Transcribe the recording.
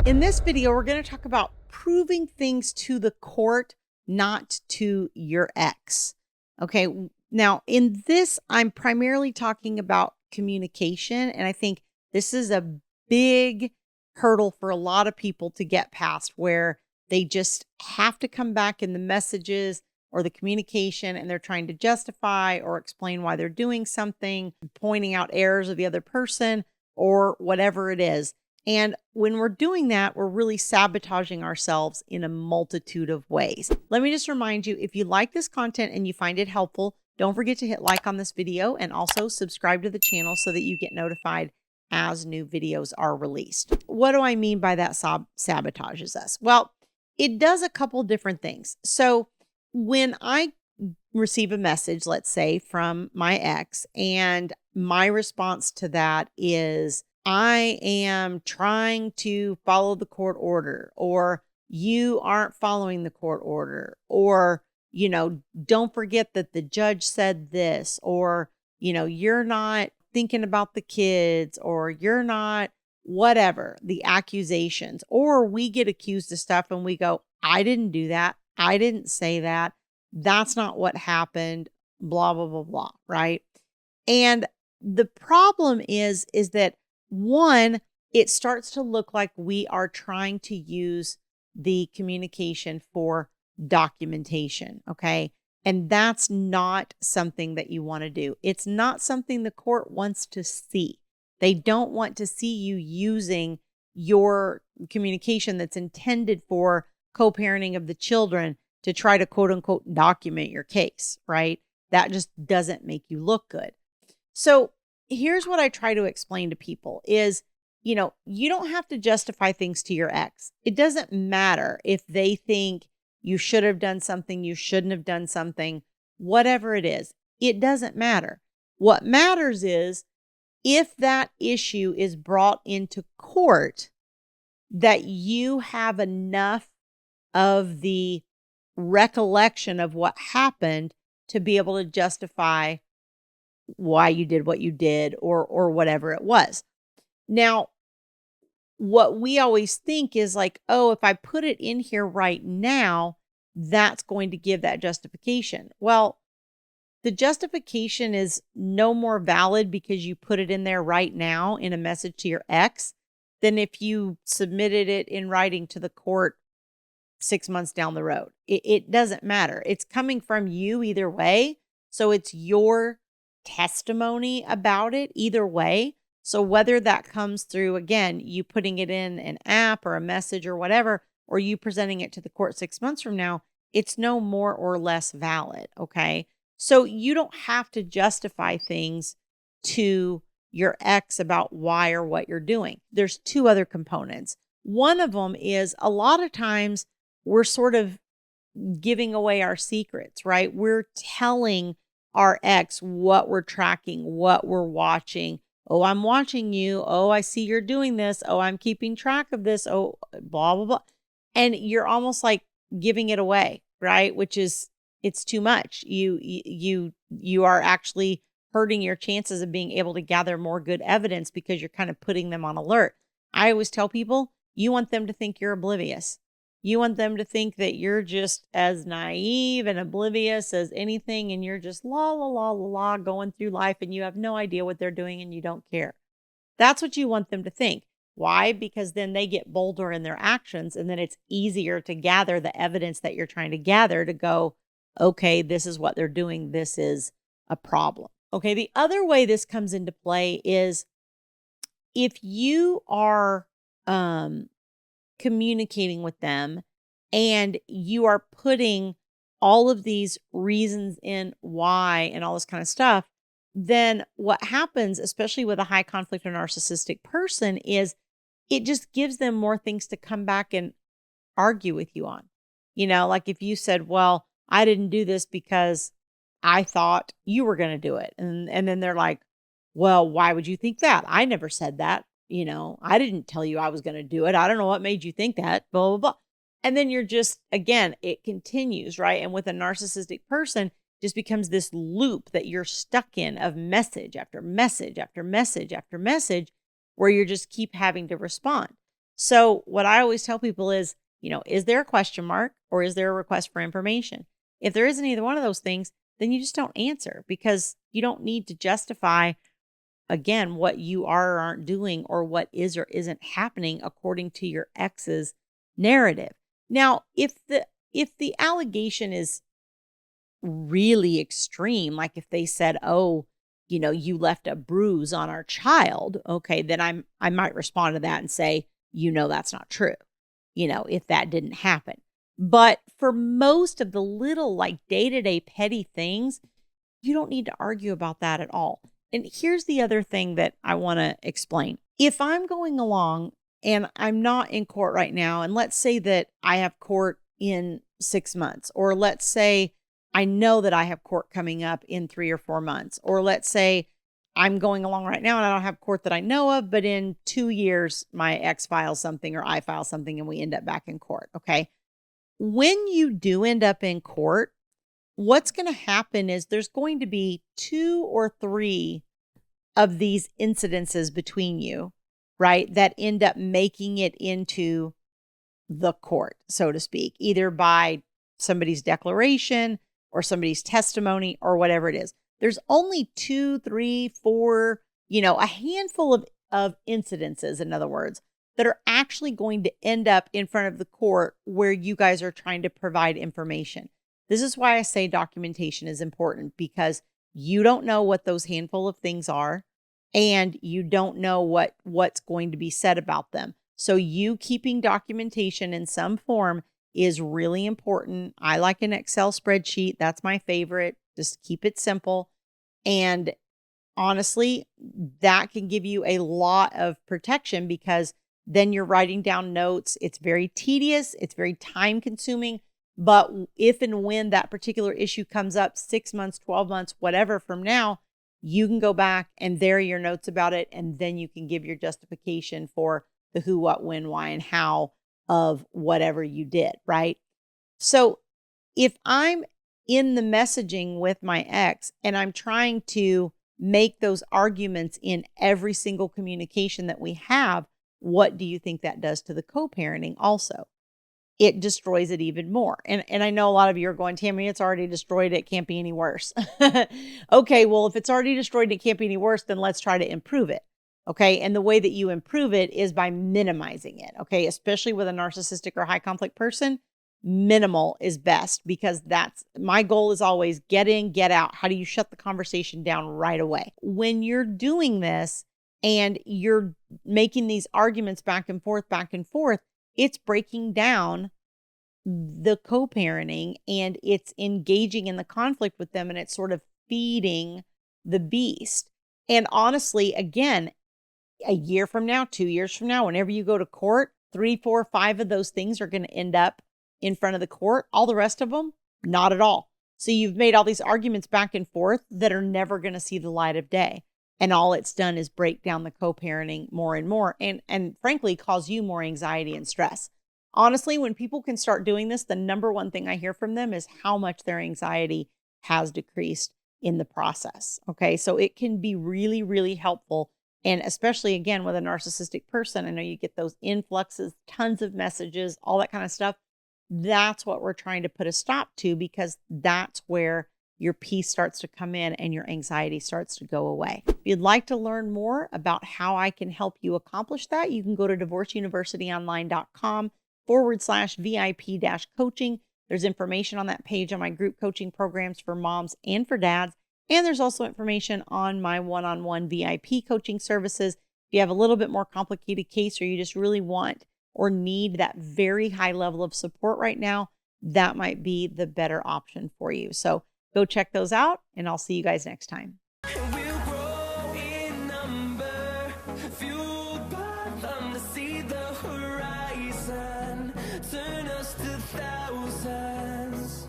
In this video, we're going to talk about proving things to the court, not to your ex. Okay. Now, in this, I'm primarily talking about communication. And I think this is a big hurdle for a lot of people to get past, where they just have to come back in the messages or the communication and they're trying to justify or explain why they're doing something, pointing out errors of the other person or whatever it is. And when we're doing that, we're really sabotaging ourselves in a multitude of ways. Let me just remind you, if you like this content and you find it helpful, don't forget to hit like on this video and also subscribe to the channel so that you get notified as new videos are released. What do I mean by that sabotages us? Well, it does a couple different things. So when I receive a message, let's say from my ex, and my response to that is, I am trying to follow the court order, or you aren't following the court order, or, don't forget that the judge said this, or, you're not thinking about the kids, or you're not whatever, the accusations, or we get accused of stuff and we go, I didn't do that. I didn't say that. That's not what happened, blah, blah, blah, blah. Right. And the problem is that one, it starts to look like we are trying to use the communication for documentation. Okay. And that's not something that you want to do. It's not something the court wants to see. They don't want to see you using your communication that's intended for co-parenting of the children to try to quote unquote document your case, right? That just doesn't make you look good. So here's what I try to explain to people is, you don't have to justify things to your ex. It doesn't matter if they think you should have done something, you shouldn't have done something, whatever it is. It doesn't matter. What matters is if that issue is brought into court, that you have enough of the recollection of what happened to be able to justify why you did what you did, or whatever it was. Now, what we always think is like, oh, if I put it in here right now, that's going to give that justification. Well, the justification is no more valid because you put it in there right now in a message to your ex than if you submitted it in writing to the court 6 months down the road. It doesn't matter. It's coming from you either way. So it's your testimony about it either way. So whether that comes through, again, you putting it in an app or a message or whatever, or you presenting it to the court 6 months from now, it's no more or less valid. Okay. So you don't have to justify things to your ex about why or what you're doing. There's two other components. One of them is a lot of times we're sort of giving away our secrets, right? We're telling our ex what we're tracking, what we're watching. Oh, I'm watching you. Oh, I see you're doing this. Oh, I'm keeping track of this. Oh, blah, blah, blah. And you're almost like giving it away, right? Which is, it's too much. You are actually hurting your chances of being able to gather more good evidence because you're kind of putting them on alert. I always tell people, you want them to think you're oblivious. You want them to think that you're just as naive and oblivious as anything, and you're just la, la, la, la, la, going through life, and you have no idea what they're doing and you don't care. That's what you want them to think. Why? Because then they get bolder in their actions, and then it's easier to gather the evidence that you're trying to gather to go, okay, this is what they're doing. This is a problem. Okay, the other way this comes into play is if you are communicating with them and you are putting all of these reasons in why and all this kind of stuff, then what happens, especially with a high conflict or narcissistic person, is it just gives them more things to come back and argue with you on. Like if you said, well, I didn't do this because I thought you were going to do it. And then they're like, well, why would you think that? I never said that. I didn't tell you I was going to do it. I don't know what made you think that, blah, blah, blah. And then you're just, again, it continues, right? And with a narcissistic person, just becomes this loop that you're stuck in of message after message after message after message, where you just keep having to respond. So what I always tell people is, is there a question mark or is there a request for information? If there isn't either one of those things, then you just don't answer, because you don't need to justify, again, what you are or aren't doing or what is or isn't happening according to your ex's narrative. Now, if the allegation is really extreme, like if they said, "Oh, you left a bruise on our child," okay, then I might respond to that and say, that's not true. If that didn't happen. But for most of the little, like, day-to-day petty things, you don't need to argue about that at all. And here's the other thing that I want to explain. If I'm going along and I'm not in court right now, and let's say that I have court in 6 months, or let's say I know that I have court coming up in 3 or 4 months, or let's say I'm going along right now and I don't have court that I know of, but in 2 years, my ex files something or I file something and we end up back in court. Okay. When you do end up in court, what's going to happen is there's going to be 2 or 3 of these incidences between you, right, that end up making it into the court, so to speak, either by somebody's declaration or somebody's testimony or whatever it is. There's only 2, 3, 4, a handful of incidences, in other words, that are actually going to end up in front of the court where you guys are trying to provide information. This is why I say documentation is important, because you don't know what those handful of things are, and you don't know what's going to be said about them. So you keeping documentation in some form is really important. I like an Excel spreadsheet. That's my favorite. Just keep it simple. And honestly, that can give you a lot of protection, because then you're writing down notes. It's very tedious. It's very time consuming. But if and when that particular issue comes up 6 months, 12 months, whatever from now, you can go back and there are your notes about it. And then you can give your justification for the who, what, when, why, and how of whatever you did, right? So if I'm in the messaging with my ex and I'm trying to make those arguments in every single communication that we have, what do you think that does to the co-parenting also? It destroys it even more. And I know a lot of you are going, "Tammy, it's already destroyed. It can't be any worse." Okay, well, if it's already destroyed, it can't be any worse, then let's try to improve it. Okay. And the way that you improve it is by minimizing it. Okay. Especially with a narcissistic or high conflict person, minimal is best, because that's my goal is always get in, get out. How do you shut the conversation down right away? When you're doing this and you're making these arguments back and forth, it's breaking down the co-parenting and it's engaging in the conflict with them, and it's sort of feeding the beast. And honestly, again, a year from now, 2 years from now, whenever you go to court, 3, 4, 5 of those things are going to end up in front of the court. All the rest of them, not at all. So you've made all these arguments back and forth that are never going to see the light of day. And all it's done is break down the co-parenting more and more, and frankly, cause you more anxiety and stress. Honestly, when people can start doing this, the number one thing I hear from them is how much their anxiety has decreased in the process. Okay. So it can be really, really helpful. And especially, again, with a narcissistic person, I know you get those influxes, tons of messages, all that kind of stuff. That's what we're trying to put a stop to, because that's where your peace starts to come in and your anxiety starts to go away. If you'd like to learn more about how I can help you accomplish that, you can go to divorceuniversityonline.com/VIP-coaching. There's information on that page on my group coaching programs for moms and for dads. And there's also information on my one-on-one VIP coaching services. If you have a little bit more complicated case, or you just really want or need that very high level of support right now, that might be the better option for you. So go check those out, and I'll see you guys next time.